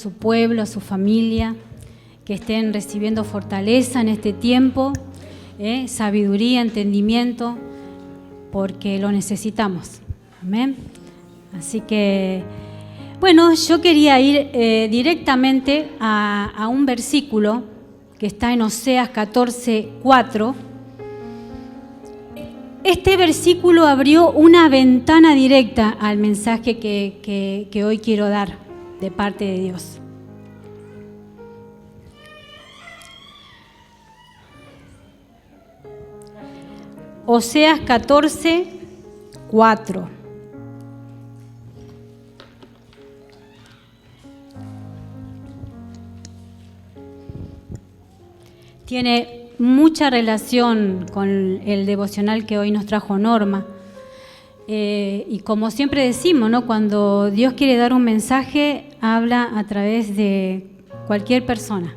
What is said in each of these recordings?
su pueblo, a su familia, que estén recibiendo fortaleza en este tiempo, sabiduría, entendimiento, porque lo necesitamos. Amén. Así que, bueno, yo quería ir directamente a un versículo que está en Oseas 14:4. Este versículo abrió una ventana directa al mensaje que hoy quiero dar de parte de Dios. Oseas 14:4. Tiene mucha relación con el devocional que hoy nos trajo Norma. Y como siempre decimos, ¿no? Cuando Dios quiere dar un mensaje, habla a través de cualquier persona.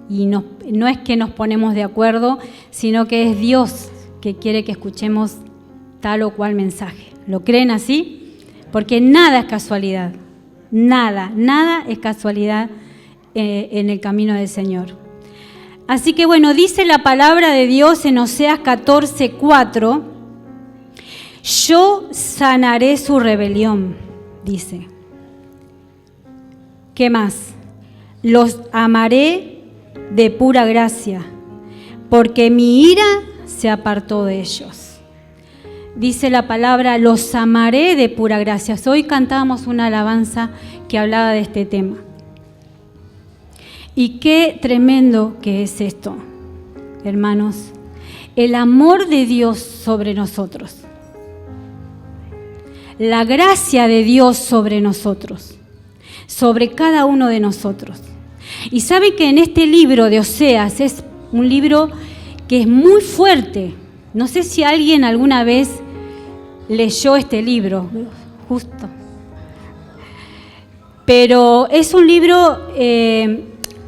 Y no es que nos ponemos de acuerdo, sino que es Dios que quiere que escuchemos tal o cual mensaje. ¿Lo creen así? Porque nada es casualidad. Nada es casualidad en el camino del Señor. Así que bueno, dice la palabra de Dios en Oseas 14:4, yo sanaré su rebelión, dice. ¿Qué más? Los amaré de pura gracia, porque mi ira se apartó de ellos. Dice la palabra, los amaré de pura gracia. Hoy cantábamos una alabanza que hablaba de este tema. Y qué tremendo que es esto, hermanos, el amor de Dios sobre nosotros, la gracia de Dios sobre nosotros, sobre cada uno de nosotros. Y saben que en este libro de Oseas es un libro que es muy fuerte. No sé si alguien alguna vez leyó este libro, justo. Pero es un libro,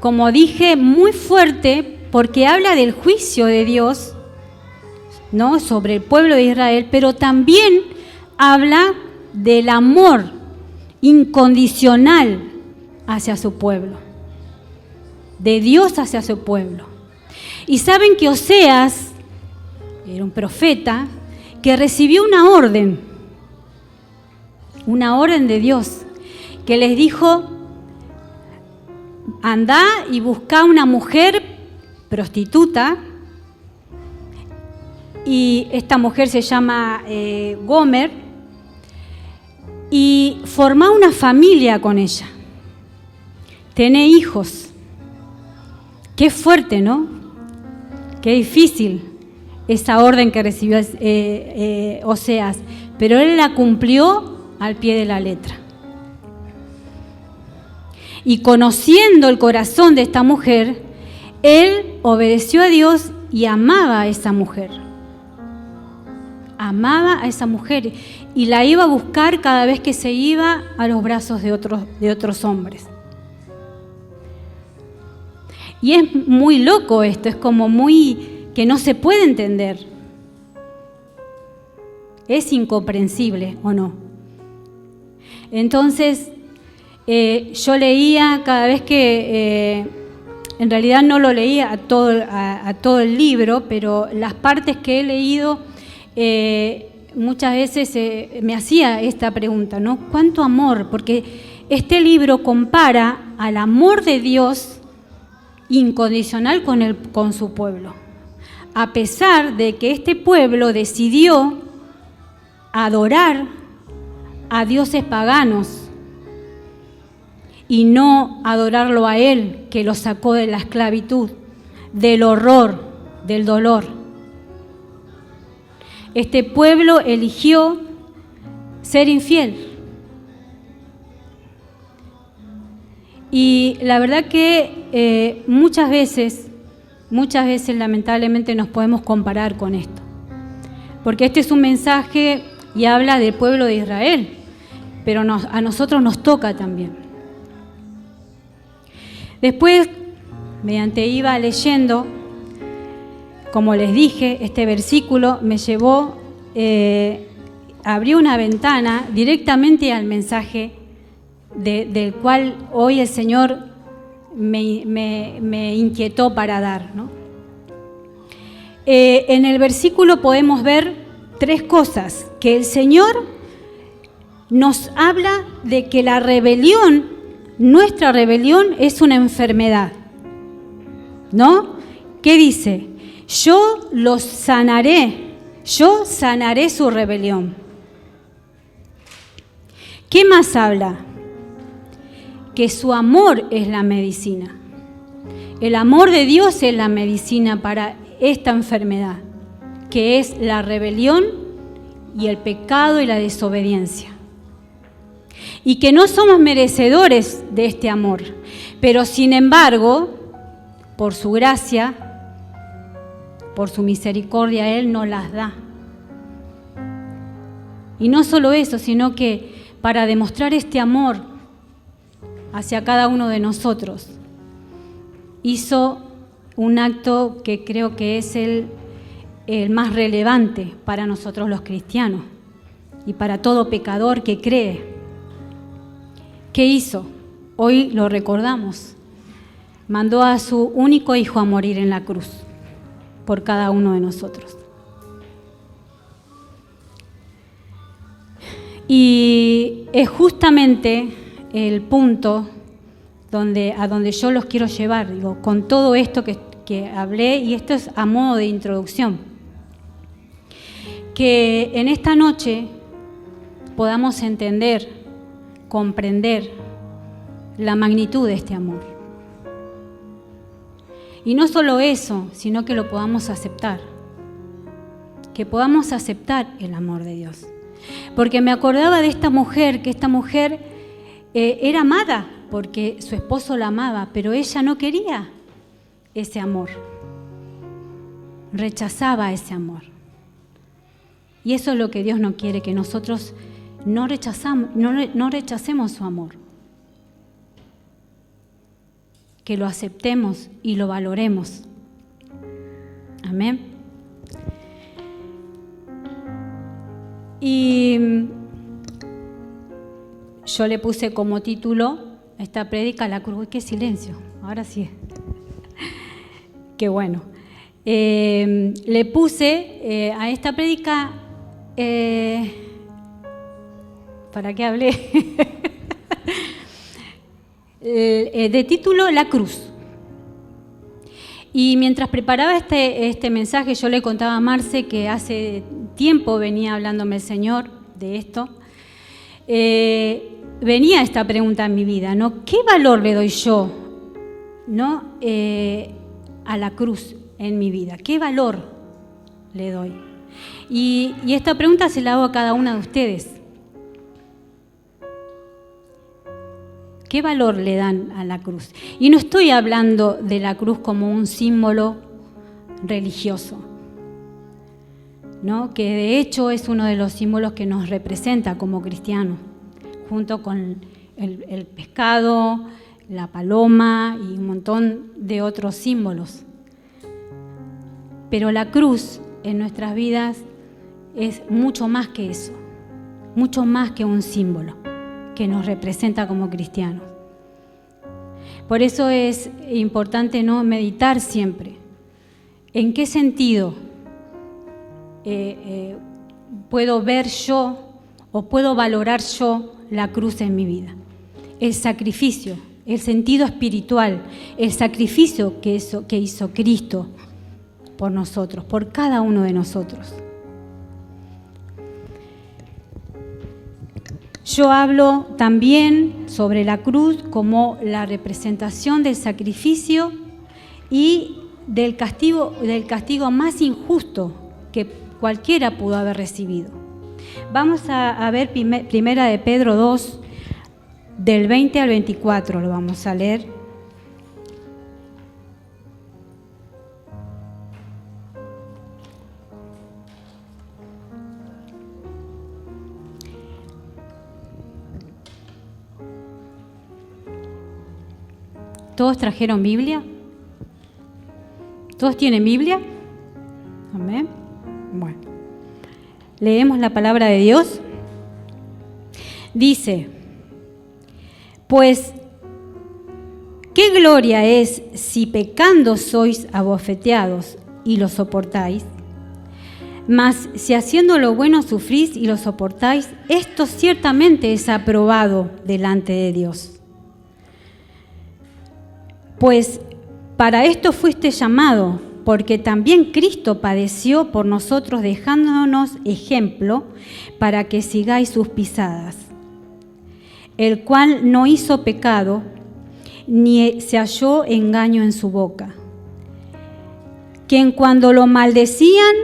como dije, muy fuerte porque habla del juicio de Dios, ¿no? Sobre el pueblo de Israel, pero también habla del amor incondicional hacia su pueblo, de Dios hacia su pueblo. Y saben que Oseas era un profeta que recibió una orden de Dios, que les dijo, andá y buscá una mujer prostituta, y esta mujer se llama Gomer, y formá una familia con ella, tené hijos. Qué fuerte, ¿no? Qué difícil esa orden que recibió Oseas, pero él la cumplió al pie de la letra. Y conociendo el corazón de esta mujer, él obedeció a Dios y amaba a esa mujer. Amaba a esa mujer y la iba a buscar cada vez que se iba a los brazos de otros hombres. Y es muy loco esto, es como muy que no se puede entender. Es incomprensible, ¿o no? Entonces, yo leía cada vez que, en realidad no lo leía a todo el libro, pero las partes que he leído, muchas veces me hacía esta pregunta, ¿no? ¿Cuánto amor? Porque este libro compara al amor de Dios incondicional con su pueblo. A pesar de que este pueblo decidió adorar a dioses paganos y no adorarlo a Él, que lo sacó de la esclavitud, del horror, del dolor. Este pueblo eligió ser infiel. Y la verdad que muchas veces lamentablemente nos podemos comparar con esto. Porque este es un mensaje y habla del pueblo de Israel, pero a nosotros nos toca también. Después, mediante iba leyendo, como les dije, este versículo me llevó, abrió una ventana directamente al mensaje del cual hoy el Señor me inquietó para dar, ¿no? En el versículo podemos ver 3 cosas, que el Señor nos habla de que la rebelión, nuestra rebelión, es una enfermedad, ¿no? ¿Qué dice? Yo los sanaré, yo sanaré su rebelión. ¿Qué más habla? Que su amor es la medicina. El amor de Dios es la medicina para esta enfermedad, que es la rebelión y el pecado y la desobediencia. Y que no somos merecedores de este amor, pero sin embargo, por su gracia, por su misericordia, Él nos las da. Y no solo eso, sino que para demostrar este amor hacia cada uno de nosotros, hizo un acto que creo que es el más relevante para nosotros los cristianos y para todo pecador que cree. ¿Qué hizo? Hoy lo recordamos. Mandó a su único hijo a morir en la cruz por cada uno de nosotros. Y es justamente el punto a donde yo los quiero llevar, digo, con todo esto que hablé, y esto es a modo de introducción. Que en esta noche podamos entender, comprender la magnitud de este amor. Y no solo eso, sino que lo podamos aceptar. Que podamos aceptar el amor de Dios. Porque me acordaba de esta mujer, que esta mujer era amada porque su esposo la amaba, pero ella no quería ese amor. Rechazaba ese amor. Y eso es lo que Dios no quiere, que nosotros no rechacemos su amor. Que lo aceptemos y lo valoremos. Amén. Y yo le puse como título a esta prédica La cruz. ¡Qué silencio! Ahora sí. Qué bueno. Le puse a esta prédica, ¿para qué hablé? De título La cruz. Y mientras preparaba este mensaje, yo le contaba a Marce que hace tiempo venía hablándome el Señor de esto. Venía esta pregunta en mi vida, ¿no? ¿Qué valor le doy yo, ¿no? A la cruz en mi vida? ¿Qué valor le doy? Y esta pregunta se la hago a cada una de ustedes. ¿Qué valor le dan a la cruz? Y no estoy hablando de la cruz como un símbolo religioso, ¿no? Que de hecho es uno de los símbolos que nos representa como cristianos, junto con el pescado, la paloma y un montón de otros símbolos. Pero la cruz en nuestras vidas es mucho más que eso, mucho más que un símbolo que nos representa como cristianos. Por eso es importante, ¿no?, meditar siempre. ¿En qué sentido puedo ver yo o puedo valorar yo la cruz en mi vida? El sacrificio, el sentido espiritual, el sacrificio que hizo Cristo por nosotros, por cada uno de nosotros. Yo hablo también sobre la cruz como la representación del sacrificio y del castigo más injusto que cualquiera pudo haber recibido. Vamos a ver Primera de Pedro 2, del 20 al 24, lo vamos a leer. ¿Todos trajeron Biblia? ¿Todos tienen Biblia? Amén. Bueno, leemos la palabra de Dios. Dice: Pues, ¿qué gloria es si pecando sois abofeteados y lo soportáis? Mas si haciendo lo bueno sufrís y lo soportáis, esto ciertamente es aprobado delante de Dios. Pues para esto fuiste llamado, porque también Cristo padeció por nosotros, dejándonos ejemplo para que sigáis sus pisadas, el cual no hizo pecado, ni se halló engaño en su boca, quien cuando lo maldecían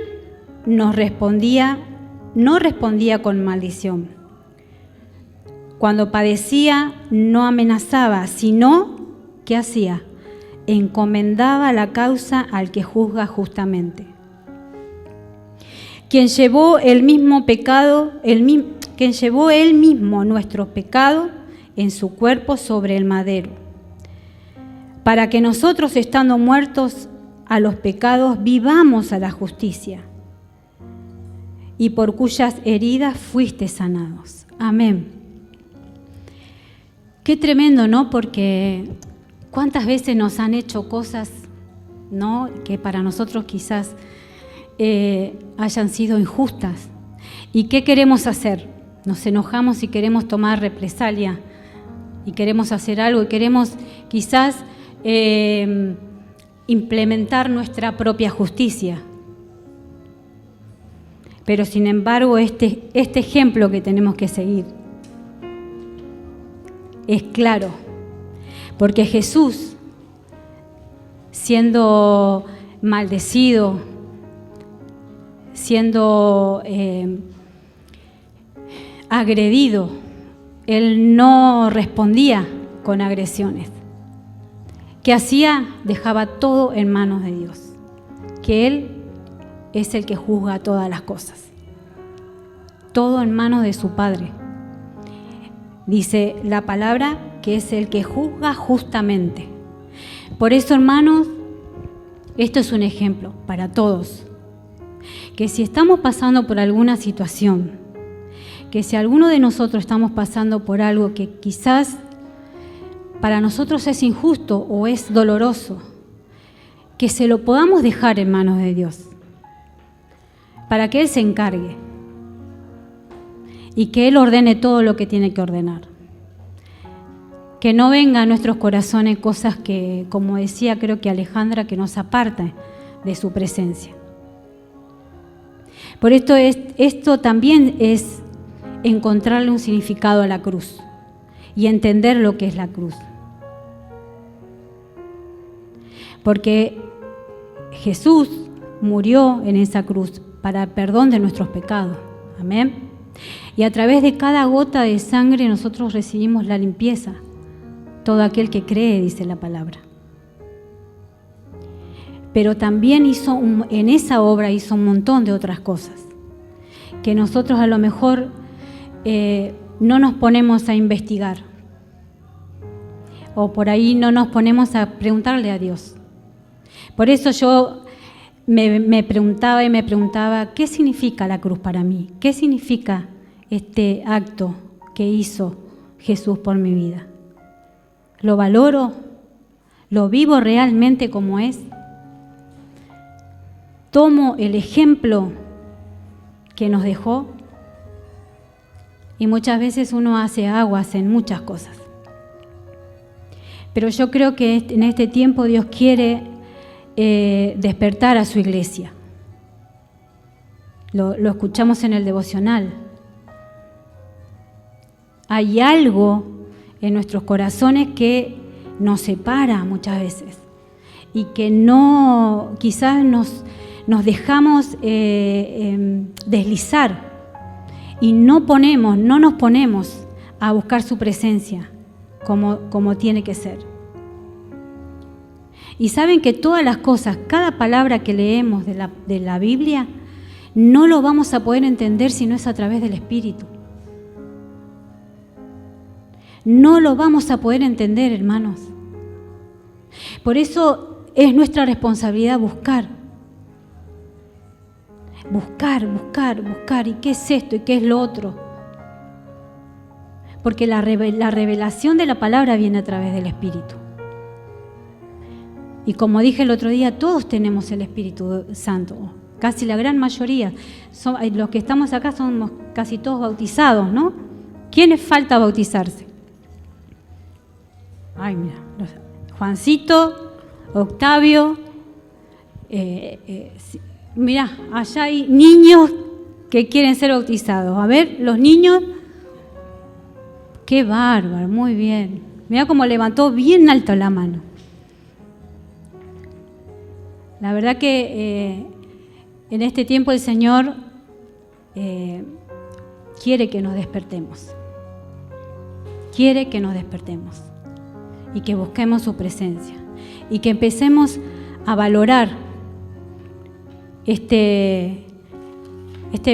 no respondía con maldición. Cuando padecía no amenazaba, sino, ¿qué hacía? Encomendaba la causa al que juzga justamente. Quien llevó él mismo nuestro pecado en su cuerpo sobre el madero, para que nosotros, estando muertos a los pecados, vivamos a la justicia, y por cuyas heridas fuiste sanados. Amén. Qué tremendo, ¿no? Porque cuántas veces nos han hecho cosas, ¿no?, que para nosotros quizás hayan sido injustas. ¿Y qué queremos hacer? Nos enojamos y queremos tomar represalia, y queremos hacer algo, y queremos quizás implementar nuestra propia justicia. Pero sin embargo, este ejemplo que tenemos que seguir es claro, porque Jesús, siendo maldecido, siendo agredido, Él no respondía con agresiones. ¿Qué hacía? Dejaba todo en manos de Dios, que Él es el que juzga todas las cosas. Todo en manos de su Padre. Dice la palabra que es el que juzga justamente. Por eso, hermanos, esto es un ejemplo para todos. Que si estamos pasando por alguna situación, que si alguno de nosotros estamos pasando por algo que quizás para nosotros es injusto o es doloroso, que se lo podamos dejar en manos de Dios, para que Él se encargue y que Él ordene todo lo que tiene que ordenar. Que no venga a nuestros corazones cosas que, como decía creo que Alejandra, que nos apartan de su presencia. Por esto también es encontrarle un significado a la cruz y entender lo que es la cruz. Porque Jesús murió en esa cruz para perdón de nuestros pecados. Amén. Y a través de cada gota de sangre nosotros recibimos la limpieza. Todo aquel que cree, dice la palabra. Pero también en esa obra hizo un montón de otras cosas que nosotros a lo mejor no nos ponemos a investigar, o por ahí no nos ponemos a preguntarle a Dios. Por eso yo me preguntaba, ¿qué significa la cruz para mí? ¿Qué significa este acto que hizo Jesús por mi vida? ¿Lo valoro? ¿Lo vivo realmente como es? ¿Tomo el ejemplo que nos dejó? Y muchas veces uno hace aguas en muchas cosas. Pero yo creo que en este tiempo Dios quiere despertar a su iglesia. Lo escuchamos en el devocional. Hay algo en nuestros corazones que nos separa muchas veces y que no, quizás nos dejamos deslizar y no nos ponemos a buscar su presencia como tiene que ser. Y saben que todas las cosas, cada palabra que leemos de la Biblia, no lo vamos a poder entender si no es a través del Espíritu. No lo vamos a poder entender, hermanos. Por eso es nuestra responsabilidad buscar. ¿Y qué es esto? ¿Y qué es lo otro? porque la revelación de la palabra viene a través del Espíritu. Y como dije el otro día, todos tenemos el Espíritu Santo, casi la gran mayoría. Los que estamos acá somos casi todos bautizados, ¿no? ¿Quiénes falta bautizarse? Ay, mira, Juancito, Octavio, mira, allá hay niños que quieren ser bautizados. A ver, los niños, qué bárbaro, muy bien. Mira cómo levantó bien alto la mano. La verdad que en este tiempo el Señor quiere que nos despertemos. Quiere que nos despertemos y que busquemos su presencia y que empecemos a valorar este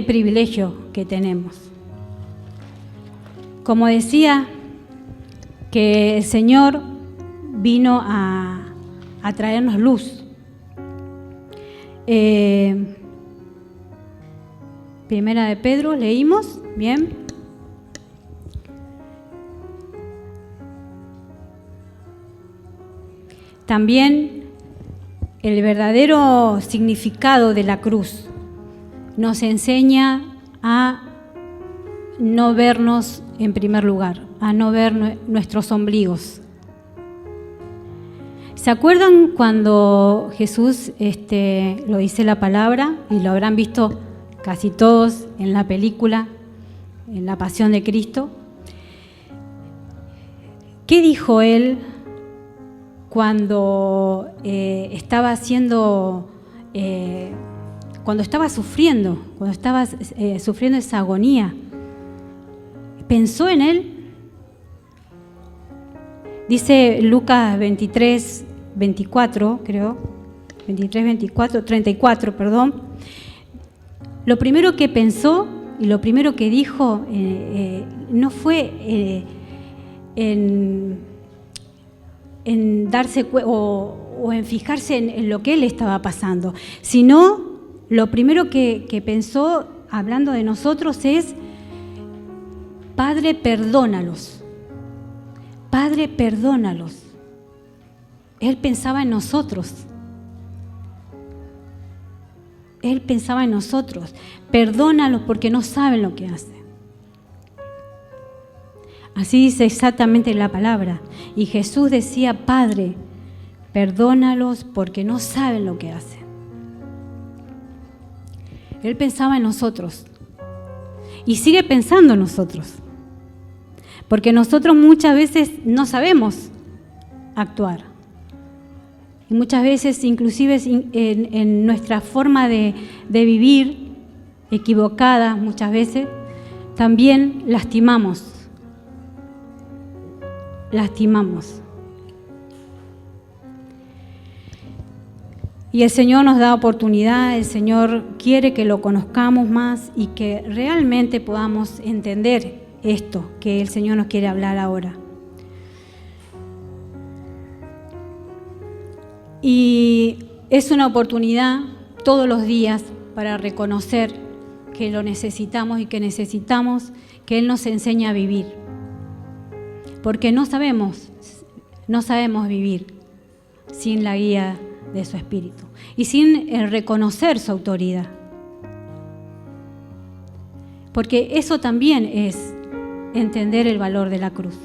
privilegio que tenemos. Como decía, que el Señor vino a traernos luz. Primera de Pedro, leímos, bien. También el verdadero significado de la cruz nos enseña a no vernos en primer lugar, a no ver nuestros ombligos. ¿Se acuerdan cuando Jesús lo dice la palabra y lo habrán visto casi todos en la película, en la Pasión de Cristo? ¿Qué dijo él cuando estaba sufriendo, sufriendo esa agonía? ¿Pensó en él? Dice Lucas 23, 24, creo, 23, 24, 34, perdón. Lo primero que pensó y lo primero que dijo no fue en darse o en fijarse en lo que él estaba pasando, sino lo primero que pensó, hablando de nosotros, es: Padre, perdónalos. Padre, perdónalos. Él pensaba en nosotros. Él pensaba en nosotros. Perdónalos porque no saben lo que hacen. Así dice exactamente la palabra. Y Jesús decía: Padre, perdónalos porque no saben lo que hacen. Él pensaba en nosotros. Y sigue pensando en nosotros. Porque nosotros muchas veces no sabemos actuar. Y muchas veces, inclusive en nuestra forma de vivir, equivocada muchas veces, también lastimamos. Y el Señor nos da oportunidad, el Señor quiere que lo conozcamos más y que realmente podamos entender esto que el Señor nos quiere hablar ahora. Y es una oportunidad todos los días para reconocer que lo necesitamos y que necesitamos que Él nos enseñe a vivir. Porque no sabemos vivir sin la guía de su Espíritu y sin reconocer su autoridad. Porque eso también es entender el valor de la cruz.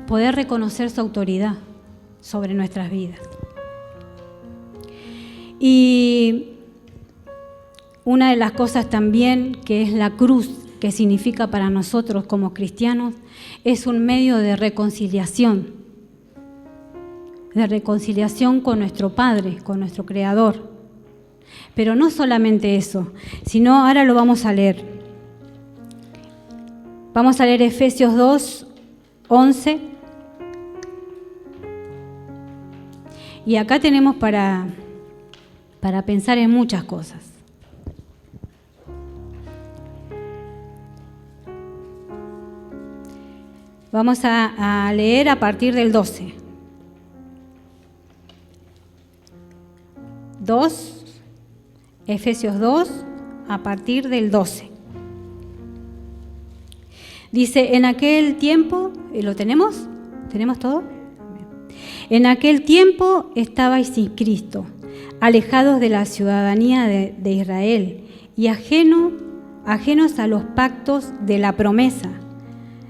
Poder reconocer su autoridad sobre nuestras vidas. Y una de las cosas también que es la cruz, que significa para nosotros como cristianos, es un medio de reconciliación con nuestro Padre, con nuestro Creador. Pero no solamente eso, sino ahora lo vamos a leer. Vamos a leer Efesios 2, 11. Y acá tenemos para pensar en muchas cosas. Vamos a leer a partir del 12. 2, Efesios 2, a partir del 12. Dice, en aquel tiempo, ¿lo tenemos? ¿Tenemos todo? En aquel tiempo estabais sin Cristo, alejados de la ciudadanía de Israel y ajenos a los pactos de la promesa,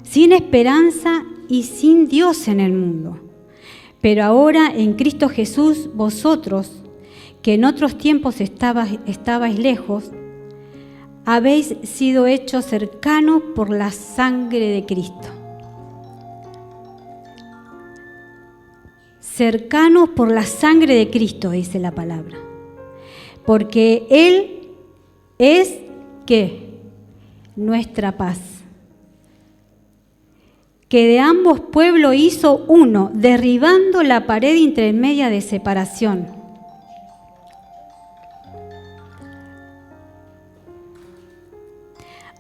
sin esperanza y sin Dios en el mundo. Pero ahora en Cristo Jesús, vosotros, que en otros tiempos estabais lejos, habéis sido hechos cercanos por la sangre de Cristo. Cercanos por la sangre de Cristo, dice la palabra. Porque Él es, ¿qué? Nuestra paz. Que de ambos pueblos hizo uno, derribando la pared intermedia de separación.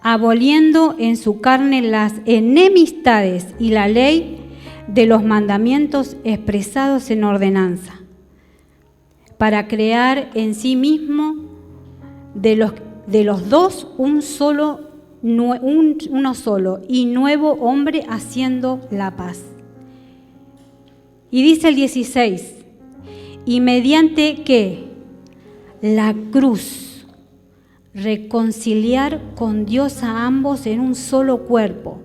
Aboliendo en su carne las enemistades y la ley de los mandamientos expresados en ordenanza, para crear en sí mismo de los dos uno solo y nuevo hombre, haciendo la paz. Y dice el 16, y mediante ¿qué? La cruz, reconciliar con Dios a ambos en un solo cuerpo,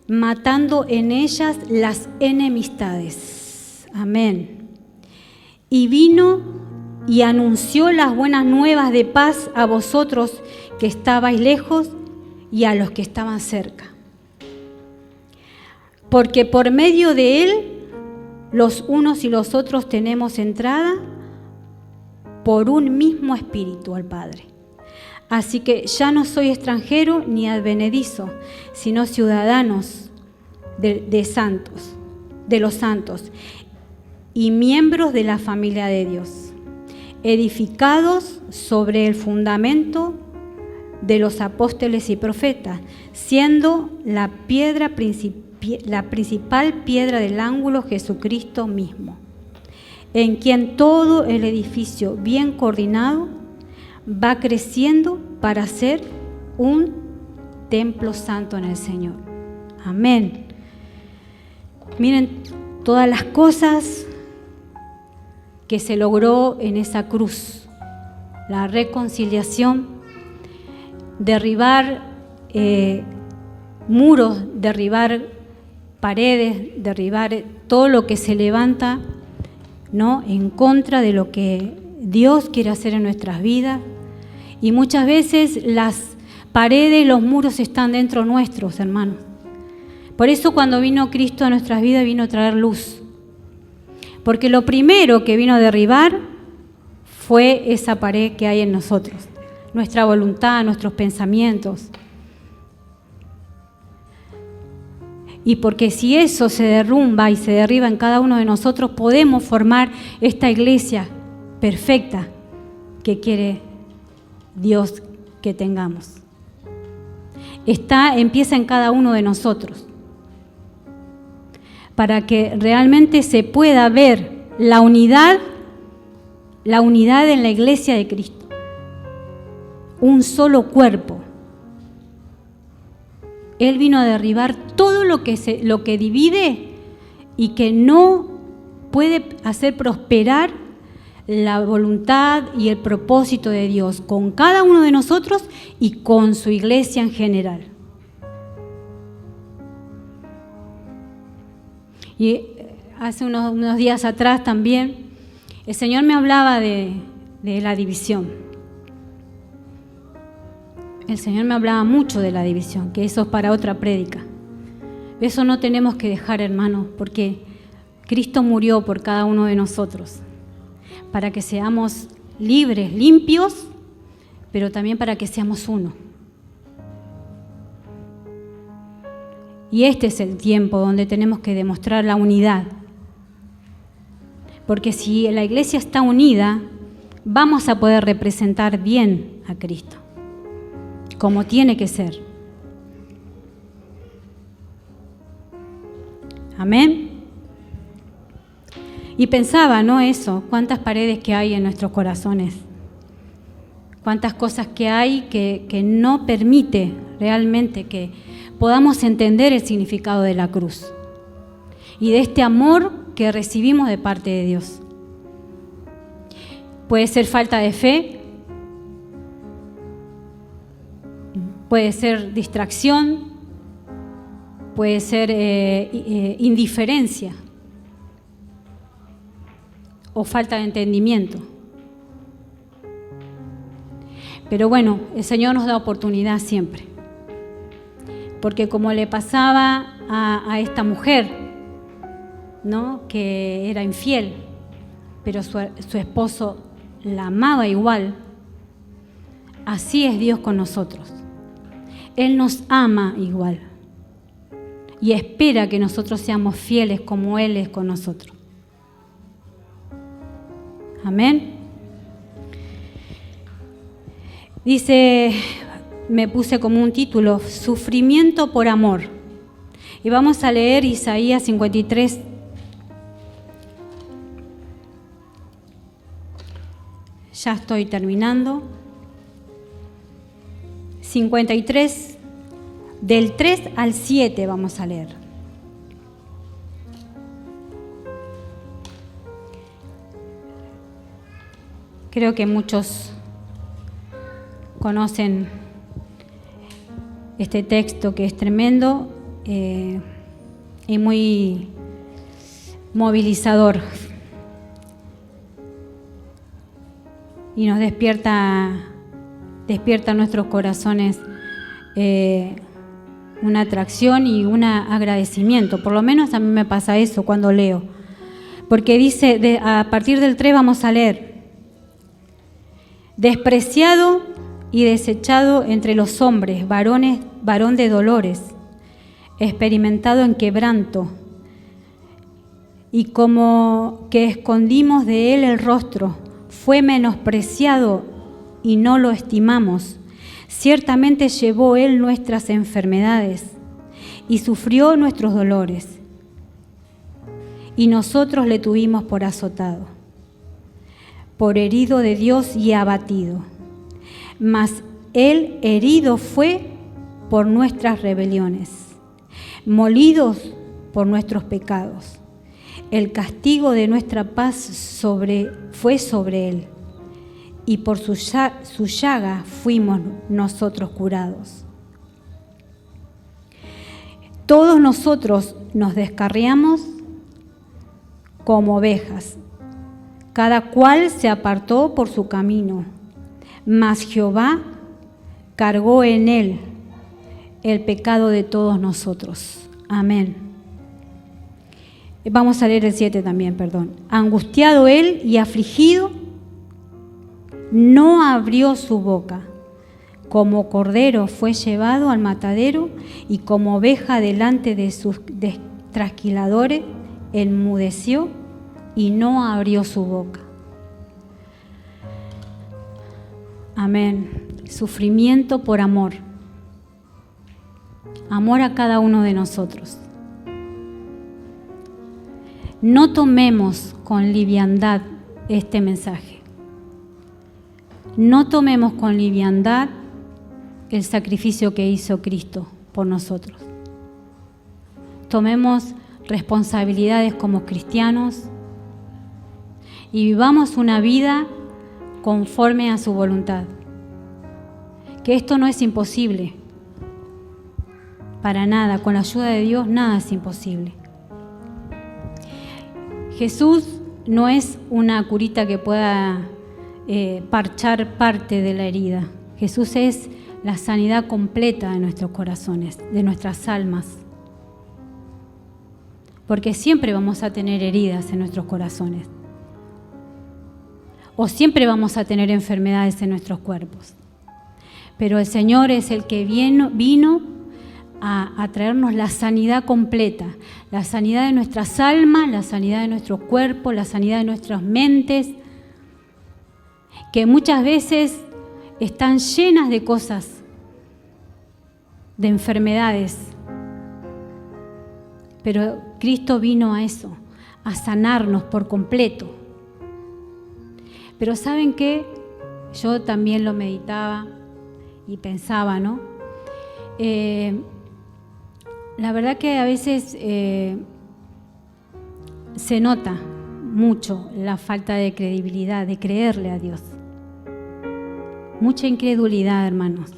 matando en ellas las enemistades. Amén. Y vino y anunció las buenas nuevas de paz a vosotros que estabais lejos y a los que estaban cerca. Porque por medio de Él, los unos y los otros tenemos entrada por un mismo espíritu al Padre. Así que ya no soy extranjero ni advenedizo, sino ciudadanos de los santos y miembros de la familia de Dios, edificados sobre el fundamento de los apóstoles y profetas, siendo la principal piedra del ángulo Jesucristo mismo, en quien todo el edificio bien coordinado va creciendo para ser un templo santo en el Señor. Amén. Miren todas las cosas que se logró en esa cruz. La reconciliación, derribar muros, derribar paredes, derribar todo lo que se levanta, ¿no?, en contra de lo que Dios quiere hacer en nuestras vidas. Y muchas veces las paredes, los muros están dentro nuestros, hermanos. Por eso cuando vino Cristo a nuestras vidas, vino a traer luz. Porque lo primero que vino a derribar fue esa pared que hay en nosotros, nuestra voluntad, nuestros pensamientos. Y porque si eso se derrumba y se derriba en cada uno de nosotros, podemos formar esta iglesia perfecta que quiere Dios que tengamos. Empieza en cada uno de nosotros, para que realmente se pueda ver la unidad en la iglesia de Cristo. Un solo cuerpo. Él vino a derribar todo lo que divide y que no puede hacer prosperar la voluntad y el propósito de Dios con cada uno de nosotros y con su iglesia en general. Y hace unos días atrás también el Señor me hablaba de la división. El Señor me hablaba mucho de la división, que eso es para otra prédica. Eso no tenemos que dejar, hermanos, porque Cristo murió por cada uno de nosotros, para que seamos libres, limpios, pero también para que seamos uno. Y este es el tiempo donde tenemos que demostrar la unidad. Porque si la iglesia está unida, vamos a poder representar bien a Cristo, como tiene que ser. Amén. Y pensaba, ¿no? Eso, cuántas paredes que hay en nuestros corazones, cuántas cosas que hay que no permite realmente que podamos entender el significado de la cruz y de este amor que recibimos de parte de Dios. Puede ser falta de fe, puede ser distracción, puede ser indiferencia o falta de entendimiento. Pero bueno, el Señor nos da oportunidad siempre. Porque como le pasaba a esta mujer, ¿no?, que era infiel, pero su esposo la amaba igual, así es Dios con nosotros. Él nos ama igual y espera que nosotros seamos fieles como Él es con nosotros. Amén. Dice, me puse como un título, sufrimiento por amor. Y vamos a leer Isaías 53. Ya estoy terminando. 53, del 3 al 7 vamos a leer. Creo que muchos conocen este texto que es tremendo y muy movilizador. Y nos despierta en nuestros corazones una atracción y un agradecimiento. Por lo menos a mí me pasa eso cuando leo. Porque dice, a partir del 3 vamos a leer: despreciado y desechado entre los hombres, varón de dolores, experimentado en quebranto, y como que escondimos de él el rostro, fue menospreciado y no lo estimamos. Ciertamente llevó él nuestras enfermedades y sufrió nuestros dolores, y nosotros le tuvimos por azotado, por herido de Dios y abatido. Mas él herido fue por nuestras rebeliones, molidos por nuestros pecados. El castigo de nuestra paz fue sobre él, y por su llaga fuimos nosotros curados. Todos nosotros nos descarriamos como ovejas, cada cual se apartó por su camino, mas Jehová cargó en él el pecado de todos nosotros. Amén. Vamos a leer el 7 también, perdón. Angustiado él y afligido, no abrió su boca. Como cordero fue llevado al matadero, y como oveja delante de sus trasquiladores, enmudeció y no abrió su boca. Amén. Sufrimiento por amor. Amor a cada uno de nosotros. No tomemos con liviandad este mensaje. No tomemos con liviandad el sacrificio que hizo Cristo por nosotros. Tomemos responsabilidades como cristianos y vivamos una vida conforme a su voluntad. Que esto no es imposible. Para nada, con la ayuda de Dios nada es imposible. Jesús no es una curita que pueda parchar parte de la herida. Jesús es la sanidad completa de nuestros corazones, de nuestras almas. Porque siempre vamos a tener heridas en nuestros corazones. O siempre vamos a tener enfermedades en nuestros cuerpos. Pero el Señor es el que vino a traernos la sanidad completa, la sanidad de nuestras almas, la sanidad de nuestro cuerpo, la sanidad de nuestras mentes, que muchas veces están llenas de cosas, de enfermedades. Pero Cristo vino a eso, a sanarnos por completo. Pero ¿saben qué? Yo también lo meditaba y pensaba, ¿no? La verdad que a veces se nota mucho la falta de credibilidad, de creerle a Dios. Mucha incredulidad, hermanos.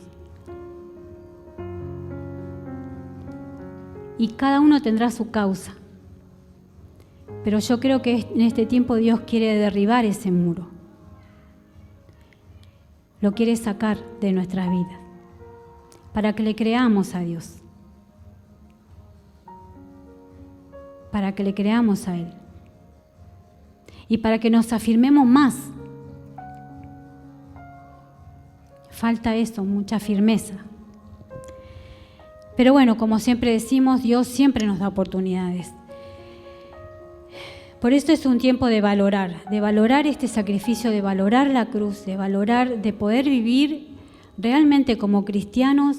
Y cada uno tendrá su causa. Pero yo creo que en este tiempo Dios quiere derribar ese muro. Lo quiere sacar de nuestras vidas para que le creamos a Dios. Para que le creamos a Él. Y para que nos afirmemos más. Falta eso, mucha firmeza. Pero bueno, como siempre decimos, Dios siempre nos da oportunidades. Por eso es un tiempo de valorar este sacrificio, de valorar la cruz, de poder vivir realmente como cristianos,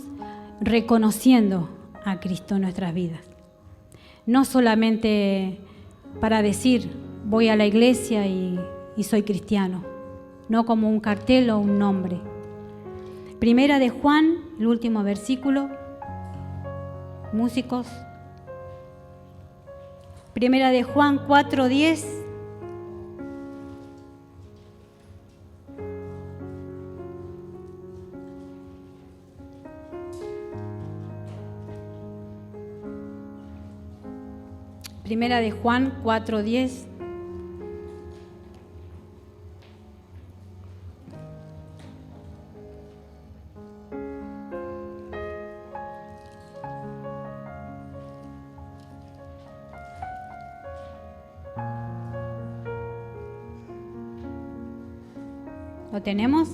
reconociendo a Cristo en nuestras vidas. No solamente para decir, voy a la iglesia y soy cristiano, no como un cartel o un nombre. Primera de Juan, el último versículo, músicos. Primera de Juan 4:10. Primera de Juan 4:10. ¿Lo tenemos?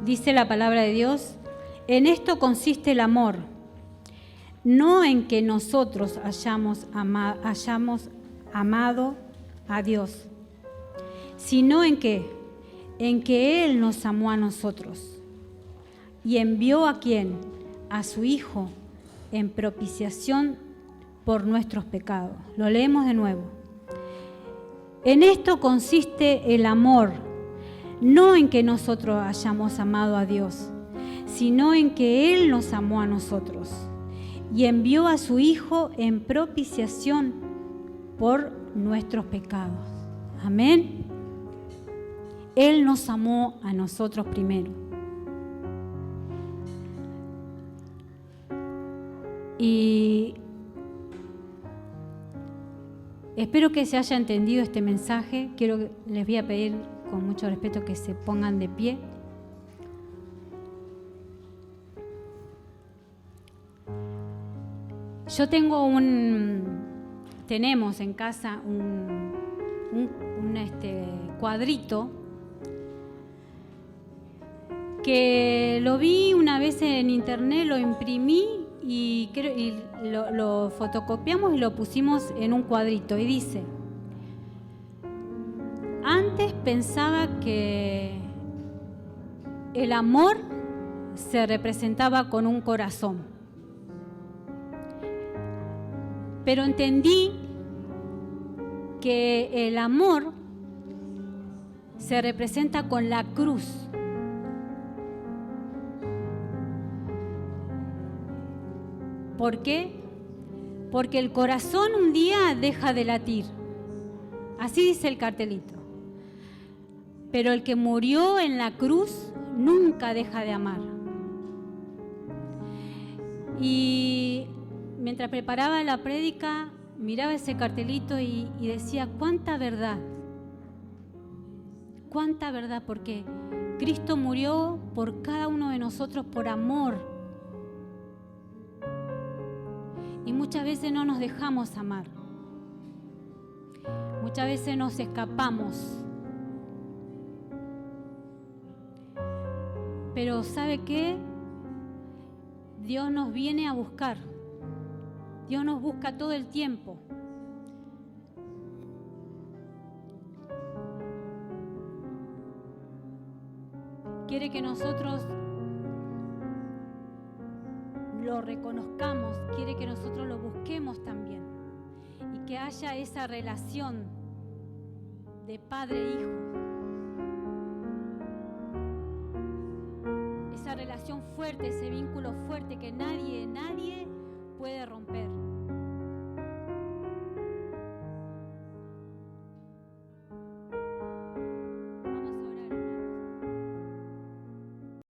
Dice la palabra de Dios, en esto consiste el amor, no en que nosotros hayamos amado a Dios, sino en que Él nos amó a nosotros y envió ¿a quién? A su Hijo en propiciación por nuestros pecados. Lo leemos de nuevo. En esto consiste el amor, no en que nosotros hayamos amado a Dios, sino en que Él nos amó a nosotros y envió a su Hijo en propiciación por nuestros pecados. Amén. Él nos amó a nosotros primero. Y espero que se haya entendido este mensaje. Les voy a pedir con mucho respeto que se pongan de pie. Tenemos en casa un cuadrito que lo vi una vez en internet, lo imprimí y lo fotocopiamos y lo pusimos en un cuadrito y dice: antes pensaba que el amor se representaba con un corazón, pero entendí que el amor se representa con la cruz. ¿Por qué? Porque el corazón un día deja de latir. Así dice el cartelito. Pero el que murió en la cruz nunca deja de amar. Y mientras preparaba la prédica, miraba ese cartelito y decía, cuánta verdad, porque Cristo murió por cada uno de nosotros por amor. Y muchas veces no nos dejamos amar. Muchas veces nos escapamos. Pero ¿sabe qué? Dios nos viene a buscar. Dios nos busca todo el tiempo. Quiere que nosotros lo reconozcamos, quiere que nosotros lo busquemos también y que haya esa relación de padre-hijo, esa relación fuerte, ese vínculo fuerte que nadie puede romper.